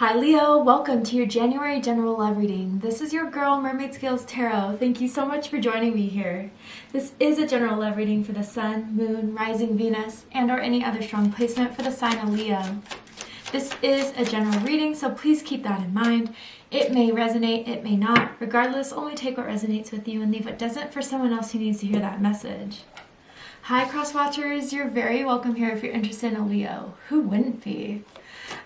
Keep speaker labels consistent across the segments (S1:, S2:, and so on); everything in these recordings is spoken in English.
S1: Hi Leo, welcome to your January general love reading. This is your girl Mermaid Scales Tarot. Thank you so much for joining me here. This is a general love reading for the Sun, Moon, Rising Venus, and or any other strong placement for the sign of Leo. This is a general reading, so please keep that in mind. It may resonate, it may not. Regardless, only take what resonates with you and leave what doesn't for someone else who needs to hear that message. Hi Cross Watchers, you're very welcome here if you're interested in a Leo. Who wouldn't be?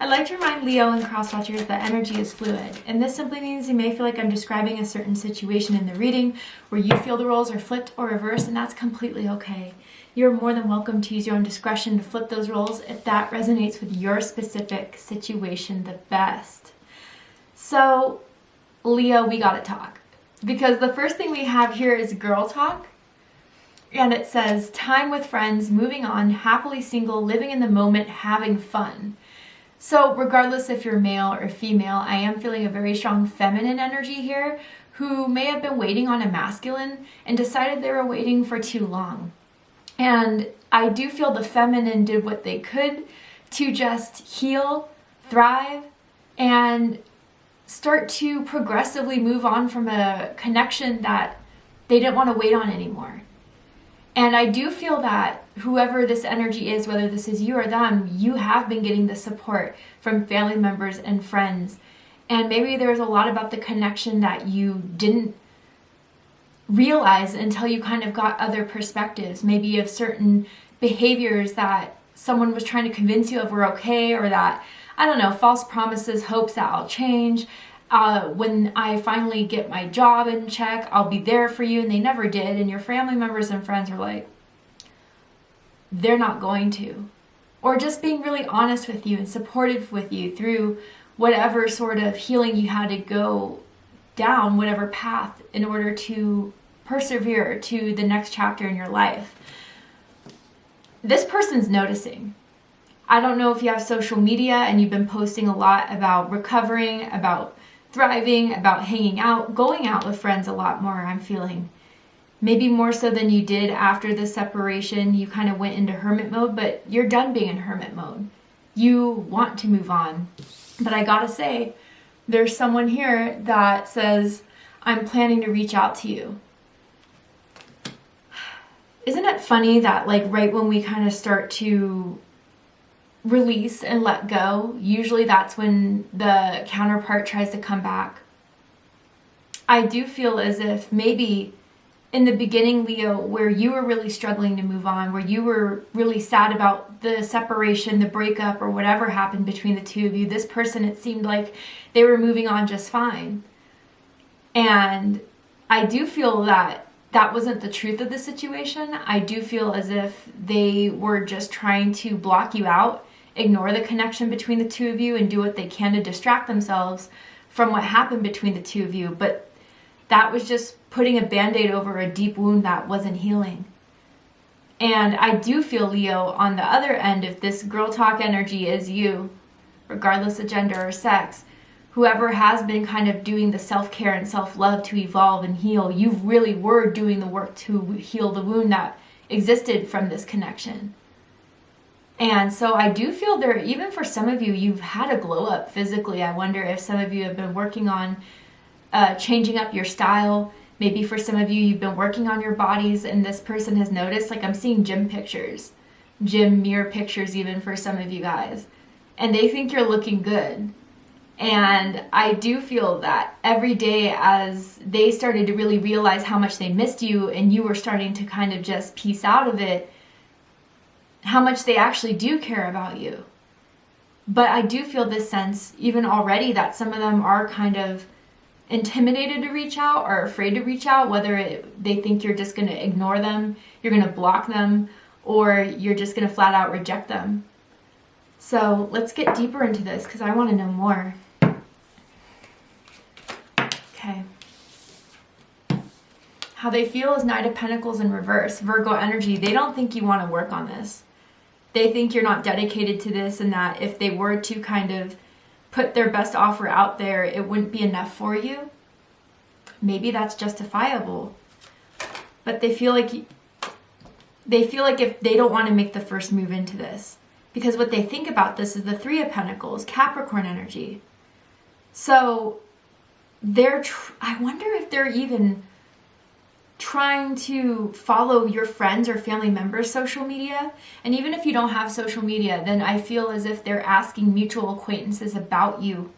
S1: I'd like to remind Leo and Cross Watchers that energy is fluid, and this simply means you may feel like I'm describing a certain situation in the reading where you feel the roles are flipped or reversed, and that's completely okay. You're more than welcome to use your own discretion to flip those roles if that resonates with your specific situation the best. So, Leo, we gotta talk. Because the first thing we have here is girl talk. And it says, time with friends, moving on, happily single, living in the moment, having fun. So regardless if you're male or female, I am feeling a very strong feminine energy here who may have been waiting on a masculine and decided they were waiting for too long. And I do feel the feminine did what they could to just heal, thrive, and start to progressively move on from a connection that they didn't want to wait on anymore. And I do feel that whoever this energy is, whether this is you or them, you have been getting the support from family members and friends. And maybe there's a lot about the connection that you didn't realize until you kind of got other perspectives, maybe of certain behaviors that someone was trying to convince you of were okay, or that, I don't know, false promises, hopes that I'll change. When I finally get my job in check, I'll be there for you, and they never did. And your family members and friends are like, they're not going to. Or just being really honest with you and supportive with you through whatever sort of healing you had to go down, whatever path, in order to persevere to the next chapter in your life. This person's noticing. I don't know if you have social media and you've been posting a lot about recovering, about thriving, about hanging out, going out with friends a lot more, I'm feeling. Maybe more so than you did after the separation. You kind of went into hermit mode, but you're done being in hermit mode. You want to move on. But I gotta say, there's someone here that says, I'm planning to reach out to you. Isn't it funny that like right when we kind of start to release and let go, usually that's when the counterpart tries to come back. I do feel as if maybe in the beginning, Leo, where you were really struggling to move on, where you were really sad about the separation, the breakup, or whatever happened between the two of you, this person, it seemed like they were moving on just fine. And I do feel that that wasn't the truth of the situation. I do feel as if they were just trying to block you out, ignore the connection between the two of you, and do what they can to distract themselves from what happened between the two of you. But that was just putting a band-aid over a deep wound that wasn't healing. And I do feel, Leo, on the other end, if this girl talk energy is you, regardless of gender or sex, whoever has been kind of doing the self-care and self-love to evolve and heal, you really were doing the work to heal the wound that existed from this connection. And so I do feel there, even for some of you, you've had a glow up physically. I wonder if some of you have been working on changing up your style. Maybe for some of you, you've been working on your bodies, and this person has noticed. Like I'm seeing gym pictures, gym mirror pictures even for some of you guys. And they think you're looking good. And I do feel that every day as they started to really realize how much they missed you and you were starting to kind of just piece out of it, how much they actually do care about you. But I do feel this sense even already that some of them are kind of intimidated to reach out or afraid to reach out, whether they think you're just going to ignore them, you're going to block them, or you're just going to flat out reject them. So let's get deeper into this because I want to know more. Okay. How they feel is Knight of Pentacles in reverse. Virgo energy. They don't think you want to work on this. They think you're not dedicated to this, and that if they were to kind of put their best offer out there, it wouldn't be enough for you. Maybe that's justifiable. But they feel like if they don't want to make the first move into this, because what they think about this is the Three of Pentacles, Capricorn energy. So I wonder if they're even trying to follow your friends or family members' social media. And even if you don't have social media, then I feel as if they're asking mutual acquaintances about you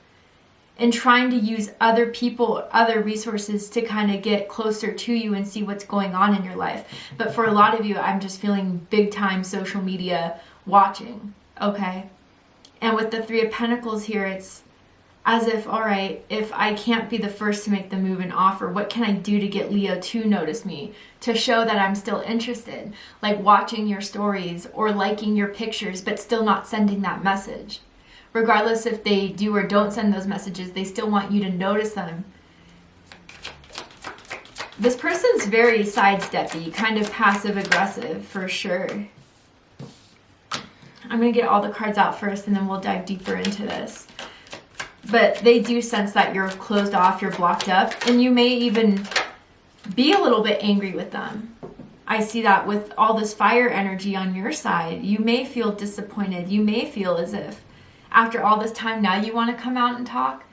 S1: and trying to use other people, other resources to kind of get closer to you and see what's going on in your life. But for a lot of you, I'm just feeling big time social media watching, okay? And with the Three of Pentacles here, it's as if, all right, if I can't be the first to make the move and offer, what can I do to get Leo to notice me, to show that I'm still interested? Like watching your stories or liking your pictures, but still not sending that message. Regardless if they do or don't send those messages, they still want you to notice them. This person's very sidesteppy, kind of passive aggressive for sure. I'm going to get all the cards out first and then we'll dive deeper into this. But they do sense that you're closed off, you're blocked up, and you may even be a little bit angry with them. I see that with all this fire energy on your side. You may feel disappointed. You may feel as if after all this time now you want to come out and talk.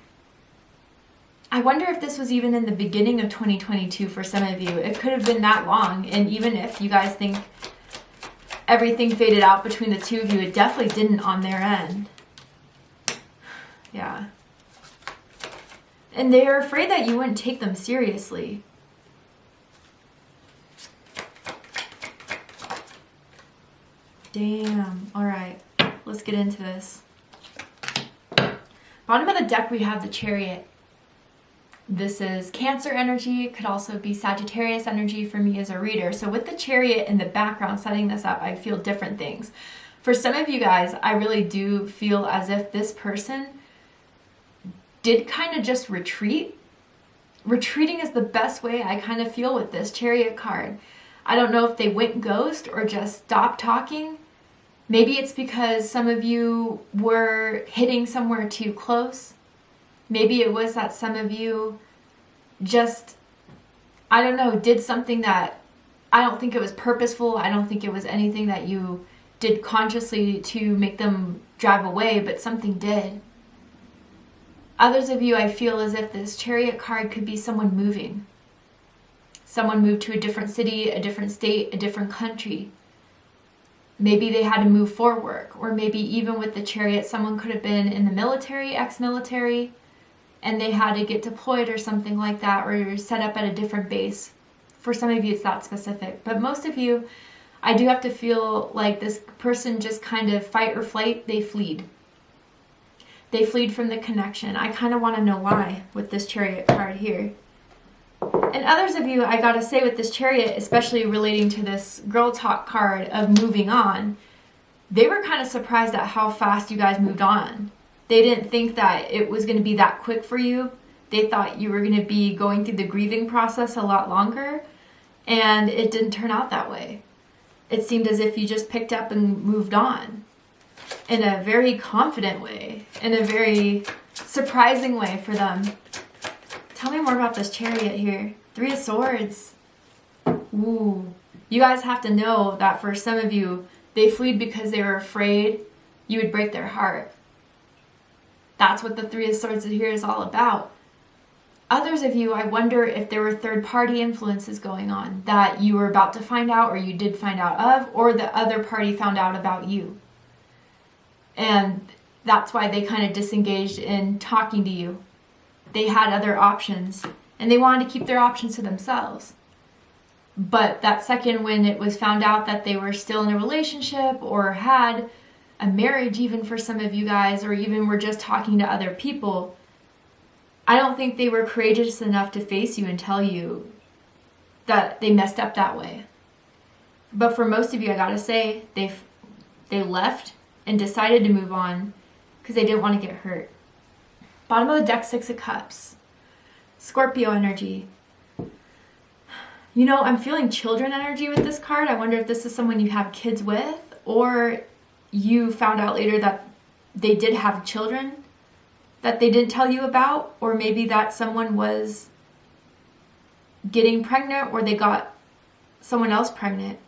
S1: I wonder if this was even in the beginning of 2022 for some of you. It could have been that long, and even if you guys think everything faded out between the two of you, it definitely didn't on their end. Yeah. And they're afraid that you wouldn't take them seriously. Damn. All right. Let's get into this. Bottom of the deck, we have the Chariot. This is Cancer energy. It could also be Sagittarius energy for me as a reader. So with the Chariot in the background setting this up, I feel different things. For some of you guys, I really do feel as if this person did kind of just retreat. Retreating is the best way I kind of feel with this Chariot card. I don't know if they went ghost or just stopped talking. Maybe it's because some of you were hitting somewhere too close. Maybe it was that some of you just, I don't know, did something that I don't think it was purposeful. I don't think it was anything that you did consciously to make them drive away, but something did. Others of you, I feel as if this Chariot card could be someone moving. Someone moved to a different city, a different state, a different country. Maybe they had to move for work, or maybe even with the Chariot, someone could have been in the military, ex-military, and they had to get deployed or something like that, or set up at a different base. For some of you, it's that specific. But most of you, I do have to feel like this person just kind of fight or flight, they fled. They fled from the connection. I kind of want to know why with this Chariot card here. And others of you, I gotta say with this Chariot, especially relating to this girl talk card of moving on, they were kind of surprised at how fast you guys moved on. They didn't think that it was going to be that quick for you. They thought you were going to be going through the grieving process a lot longer, and it didn't turn out that way. It seemed as if you just picked up and moved on in a very confident way, in a very surprising way for them. Tell me more about this Chariot here. Three of Swords. Ooh. You guys have to know that for some of you, they fled because they were afraid you would break their heart. That's what the Three of Swords here is all about. Others of you, I wonder if there were third-party influences going on that you were about to find out, or you did find out of, or the other party found out about you. And that's why they kind of disengaged in talking to you. They had other options, and they wanted to keep their options to themselves. But that second, when it was found out that they were still in a relationship or had a marriage, even for some of you guys, or even were just talking to other people, I don't think they were courageous enough to face you and tell you that they messed up that way. But for most of you, I gotta say, they left and decided to move on because they didn't want to get hurt. Bottom of the deck, Six of Cups. Scorpio energy. You know, I'm feeling children energy with this card. I wonder if this is someone you have kids with, or you found out later that they did have children that they didn't tell you about, or maybe that someone was getting pregnant or they got someone else pregnant.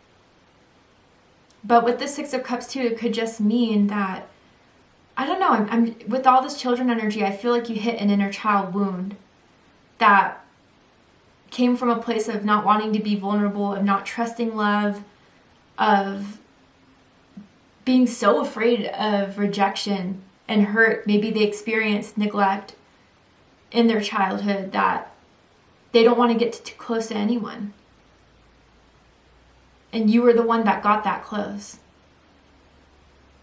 S1: But with the Six of Cups too, it could just mean that I don't know, I'm with all this children energy, I feel like you hit an inner child wound that came from a place of not wanting to be vulnerable, of not trusting love, of being so afraid of rejection and hurt. Maybe they experienced neglect in their childhood that they don't want to get too close to anyone. And you were the one that got that close.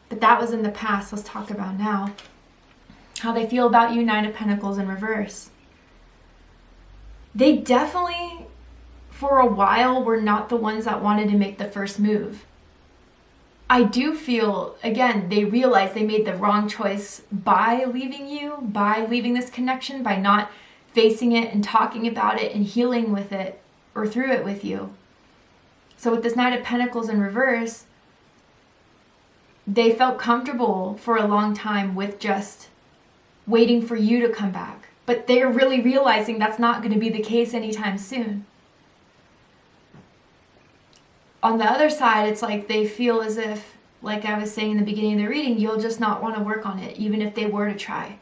S1: But that was in the past. Let's talk about now. How they feel about you, Nine of Pentacles in reverse. They definitely, for a while, were not the ones that wanted to make the first move. I do feel, again, they realized they made the wrong choice by leaving you, by leaving this connection, by not facing it and talking about it and healing with it or through it with you. So with this Knight of Pentacles in reverse, they felt comfortable for a long time with just waiting for you to come back. But they're really realizing that's not going to be the case anytime soon. On the other side, it's like they feel as if, like I was saying in the beginning of the reading, you'll just not want to work on it, even if they were to try.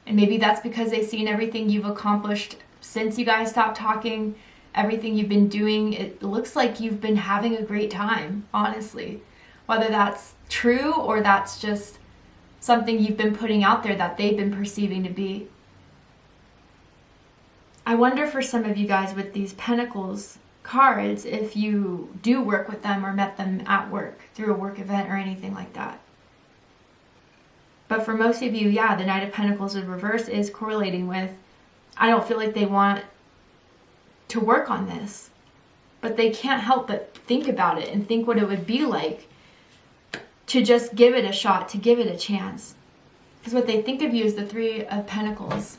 S1: And maybe that's because they've seen everything you've accomplished since you guys stopped talking, everything you've been doing. It looks like you've been having a great time, honestly. Whether that's true or that's just something you've been putting out there that they've been perceiving to be. I wonder for some of you guys with these Pentacles cards if you do work with them or met them at work through a work event or anything like that. But for most of you, yeah, the Knight of Pentacles in reverse is correlating with, I don't feel like they want to work on this, but they can't help but think about it and think what it would be like to just give it a shot, to give it a chance. Because what they think of you is the Three of Pentacles.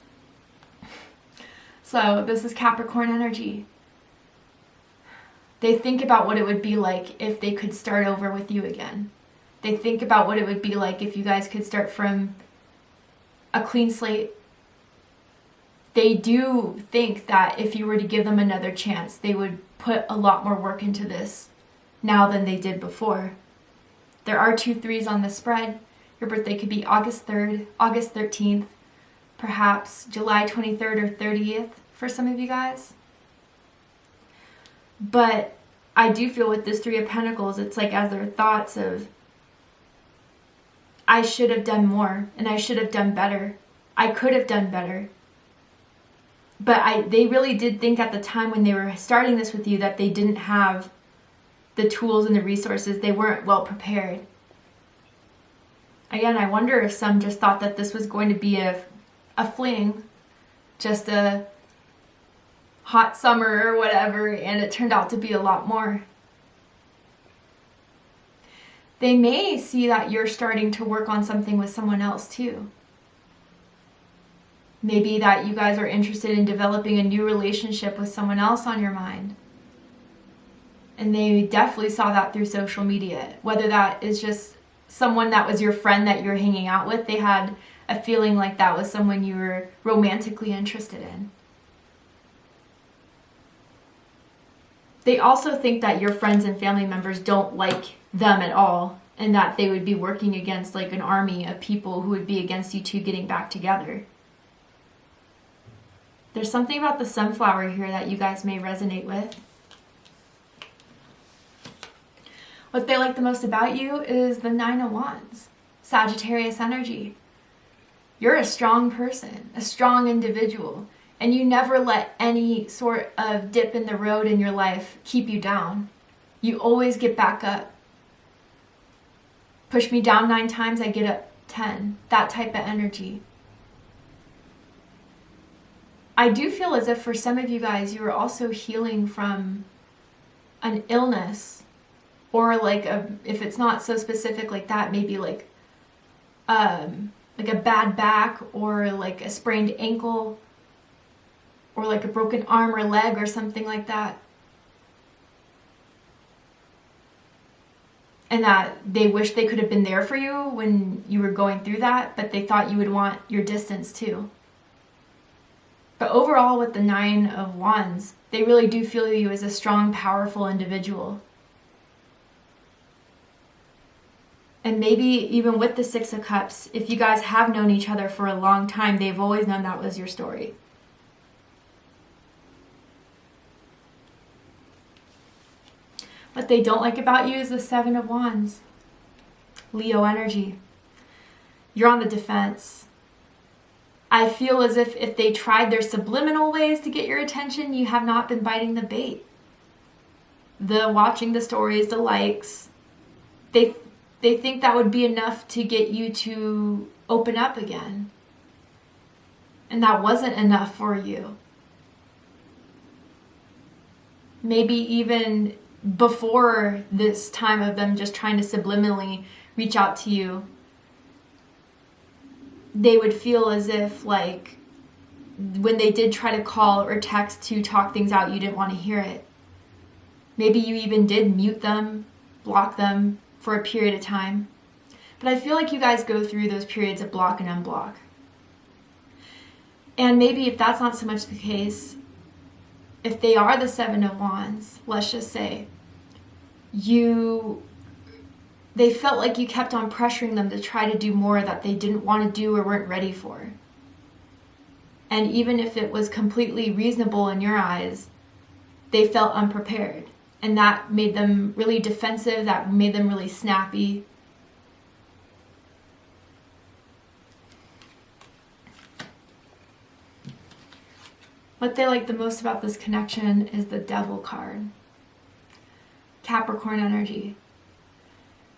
S1: So this is Capricorn energy. They think about what it would be like if they could start over with you again. They think about what it would be like if you guys could start from a clean slate. They do think that if you were to give them another chance, they would put a lot more work into this now than they did before. There are 2 3s on the spread. Your birthday could be August 3rd, August 13th, perhaps July 23rd or 30th for some of you guys. But I do feel with this Three of Pentacles, it's like as their thoughts of, I should have done more and I should have done better. I could have done better. But they really did think at the time when they were starting this with you that they didn't have the tools and the resources. They weren't well prepared. Again, I wonder if some just thought that this was going to be a fling, just a hot summer or whatever, and it turned out to be a lot more. They may see that you're starting to work on something with someone else too. Maybe that you guys are interested in developing a new relationship with someone else on your mind. And they definitely saw that through social media. Whether that is just someone that was your friend that you're hanging out with, they had a feeling like that was someone you were romantically interested in. They also think that your friends and family members don't like them at all, and that they would be working against like an army of people who would be against you two getting back together. There's something about the sunflower here that you guys may resonate with. What they like the most about you is the Nine of Wands, Sagittarius energy. You're a strong person, a strong individual, and you never let any sort of dip in the road in your life keep you down. You always get back up. Push me down 9 times, I get up 10. That type of energy. I do feel as if for some of you guys, you are also healing from an illness, or like if it's not so specific like that, maybe like a bad back, or like a sprained ankle, or like a broken arm or leg or something like that. And that they wish they could have been there for you when you were going through that, but they thought you would want your distance too. But overall, with the Nine of Wands, they really do feel you as a strong, powerful individual. And maybe even with the Six of Cups, if you guys have known each other for a long time, they've always known that was your story. What they don't like about you is the Seven of Wands. Leo energy. You're on the defense. I feel as if they tried their subliminal ways to get your attention, you have not been biting the bait. The watching the stories, the likes, they think that would be enough to get you to open up again. And that wasn't enough for you. Maybe even before this time of them just trying to subliminally reach out to you, they would feel as if, like, when they did try to call or text to talk things out, you didn't want to hear it. Maybe you even did mute them, block them for a period of time. But I feel like you guys go through those periods of block and unblock. And maybe if that's not so much the case, if they are the Seven of Wands, let's just say, they felt like you kept on pressuring them to try to do more that they didn't want to do or weren't ready for. And even if it was completely reasonable in your eyes, they felt unprepared. And that made them really defensive, that made them really snappy. What they like the most about this connection is the Devil card. Capricorn energy.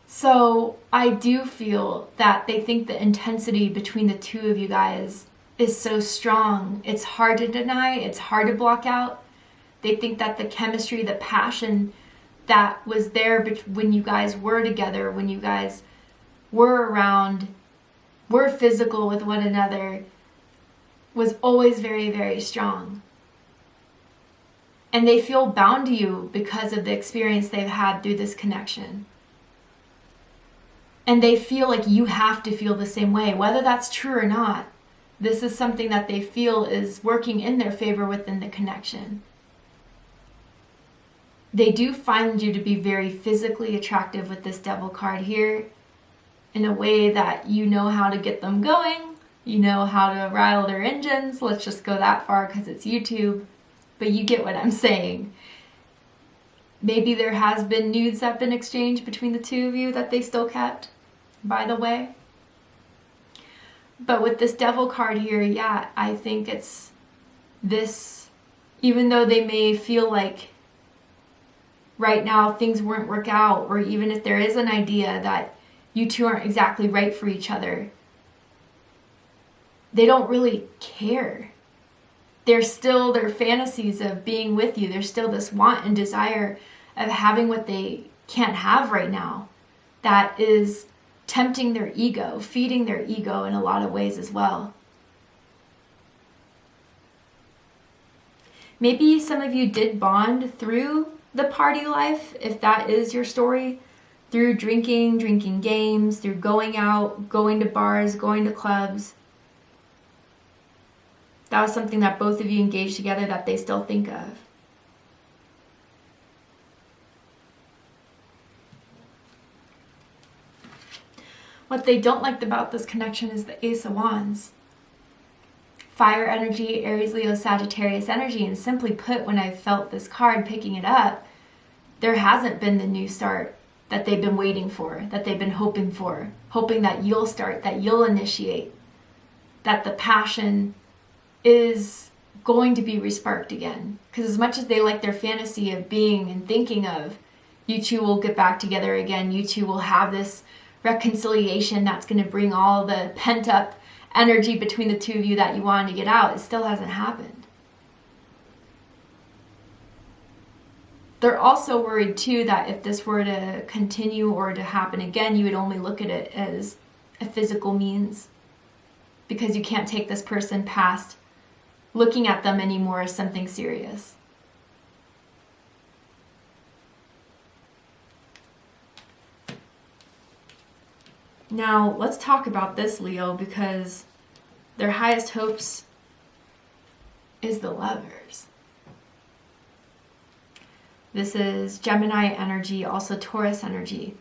S1: So I do feel that they think the intensity between the two of you guys is so strong. It's hard to deny. It's hard to block out. They think that the chemistry, the passion that was there when you guys were together, when you guys were around, were physical with one another, was always very, very strong. And they feel bound to you because of the experience they've had through this connection. And they feel like you have to feel the same way, whether that's true or not. This is something that they feel is working in their favor within the connection. They do find you to be very physically attractive with this Devil card here, in a way that you know how to get them going, you know how to rile their engines. Let's just go that far because it's YouTube, but you get what I'm saying. Maybe there has been nudes that have been exchanged between the two of you that they still kept, by the way. But with this Devil card here, yeah, I think it's this, even though they may feel like right now things won't work out, or even if there is an idea that you two aren't exactly right for each other, they don't really care. There's still their fantasies of being with you. There's still this want and desire of having what they can't have right now. That is tempting their ego, feeding their ego in a lot of ways as well. Maybe some of you did bond through the party life, if that is your story, through drinking games, through going out, going to bars, going to clubs. That was something that both of you engaged together that they still think of. What they don't like about this connection is the Ace of Wands. Fire energy, Aries, Leo, Sagittarius energy, and simply put, when I felt this card picking it up, there hasn't been the new start that they've been waiting for, that they've been hoping for, hoping that you'll start, that you'll initiate, that the passion is going to be resparked again. Because as much as they like their fantasy of being and thinking of, you two will get back together again, you two will have this reconciliation that's going to bring all the pent up energy between the two of you that you wanted to get out, it still hasn't happened. They're also worried too that if this were to continue or to happen again, you would only look at it as a physical means, because you can't take this person past looking at them anymore as something serious. Now, let's talk about this, Leo, because their highest hopes is the Lovers. This is Gemini energy, also Taurus energy.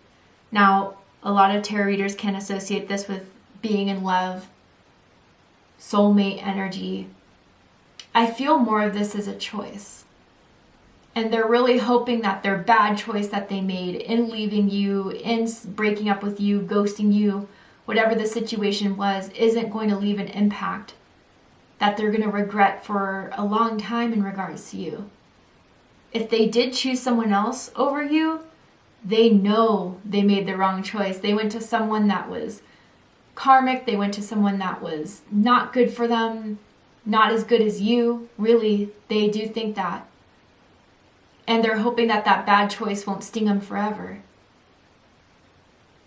S1: Now, A lot of tarot readers can associate this with being in love, soulmate energy. I feel more of this as a choice. And they're really hoping that their bad choice that they made in leaving you, in breaking up with you, ghosting you, whatever the situation was, isn't going to leave an impact that they're going to regret for a long time in regards to you. If they did choose someone else over you, they know they made the wrong choice. They went to someone that was karmic. They went to someone that was not good for them, not as good as you. Really, they do think that. And they're hoping that that bad choice won't sting them forever.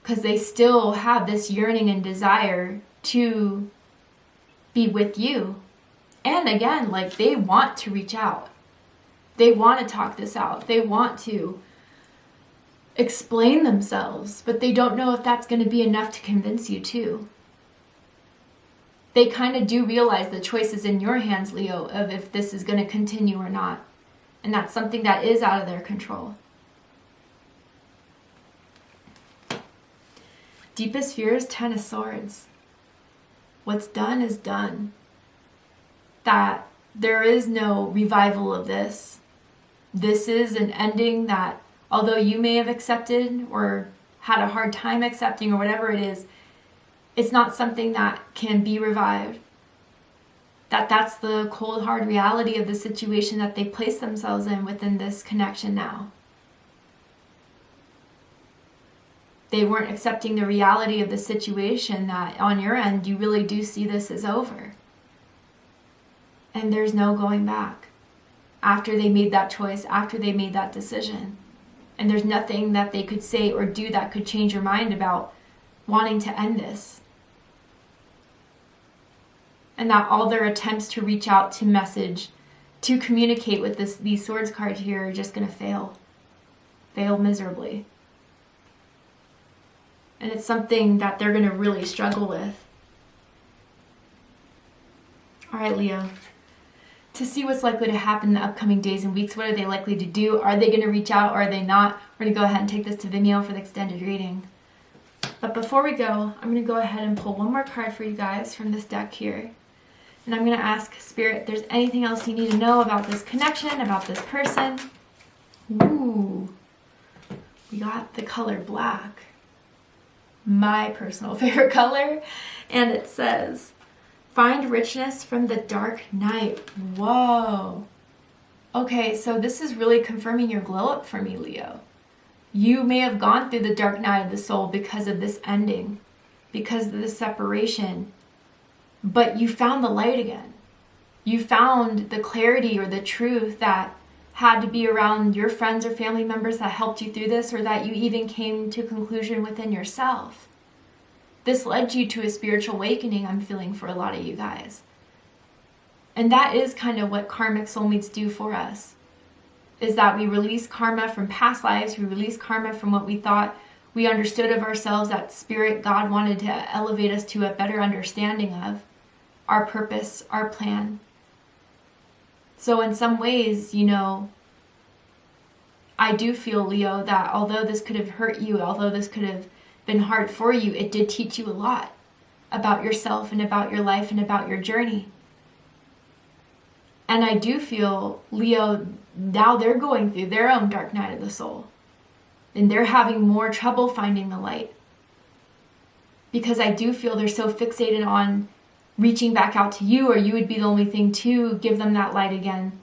S1: Because they still have this yearning and desire to be with you. And again, like, they want to reach out. They want to talk this out. They want to explain themselves, but they don't know if that's going to be enough to convince you too. They kind of do realize the choice is in your hands, Leo, of if this is going to continue or not. And that's something that is out of their control. Deepest fear is 10 of Swords. What's done is done. That there is no revival of this. This is an ending that, although you may have accepted or had a hard time accepting or whatever it is, it's not something that can be revived. That's the cold, hard reality of the situation that they place themselves in within this connection now. They weren't accepting the reality of the situation that on your end, you really do see this as over. And there's no going back after they made that choice, after they made that decision. And there's nothing that they could say or do that could change your mind about wanting to end this. And that all their attempts to reach out, to message, to communicate with these swords cards here are just going to fail. Fail miserably. And it's something that they're going to really struggle with. All right, Leo. To see what's likely to happen in the upcoming days and weeks, what are they likely to do? Are they going to reach out or are they not? We're going to go ahead and take this to Vimeo for the extended reading. But before we go, I'm going to go ahead and pull one more card for you guys from this deck here. And I'm going to ask Spirit if there's anything else you need to know about this connection, about this person. Ooh, we got the color black. My personal favorite color. And it says, find richness from the dark night. Whoa. Okay, so this is really confirming your glow up for me, Leo. You may have gone through the dark night of the soul because of this ending, because of this separation, but you found the light again. You found the clarity or the truth that had to be around your friends or family members that helped you through this, or that you even came to a conclusion within yourself. This led you to a spiritual awakening, I'm feeling, for a lot of you guys. And that is kind of what karmic soulmates do for us, is that we release karma from past lives, we release karma from what we thought we understood of ourselves, that Spirit, God wanted to elevate us to a better understanding of our purpose, our plan. So in some ways, you know, I do feel, Leo, that although this could have hurt you, although this could have been hard for you, it did teach you a lot about yourself and about your life and about your journey. And I do feel, Leo, now they're going through their own dark night of the soul. And they're having more trouble finding the light. Because I do feel they're so fixated on reaching back out to you, or you would be the only thing to give them that light again.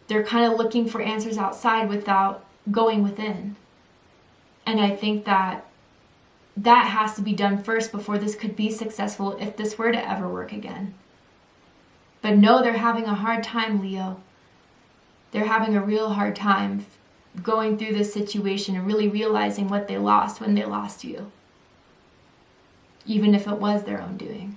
S1: They're kind of looking for answers outside without going within. And I think that that has to be done first before this could be successful, if this were to ever work again. But no, they're having a hard time, Leo. They're having a real hard time going through this situation and really realizing what they lost when they lost you. Even if it was their own doing.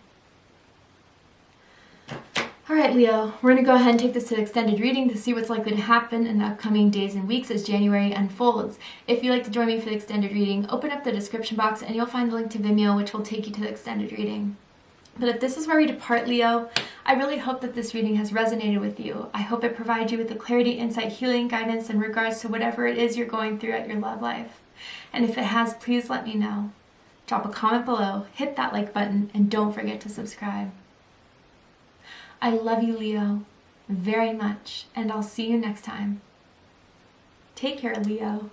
S1: All right, Leo, we're going to go ahead and take this to the extended reading to see what's likely to happen in the upcoming days and weeks as January unfolds. If you'd like to join me for the extended reading, open up the description box and you'll find the link to Vimeo, which will take you to the extended reading. But if this is where we depart, Leo, I really hope that this reading has resonated with you. I hope it provides you with the clarity, insight, healing, guidance in regards to whatever it is you're going through at your love life. And if it has, please let me know. Drop a comment below, hit that like button, and don't forget to subscribe. I love you, Leo, very much, and I'll see you next time. Take care, Leo.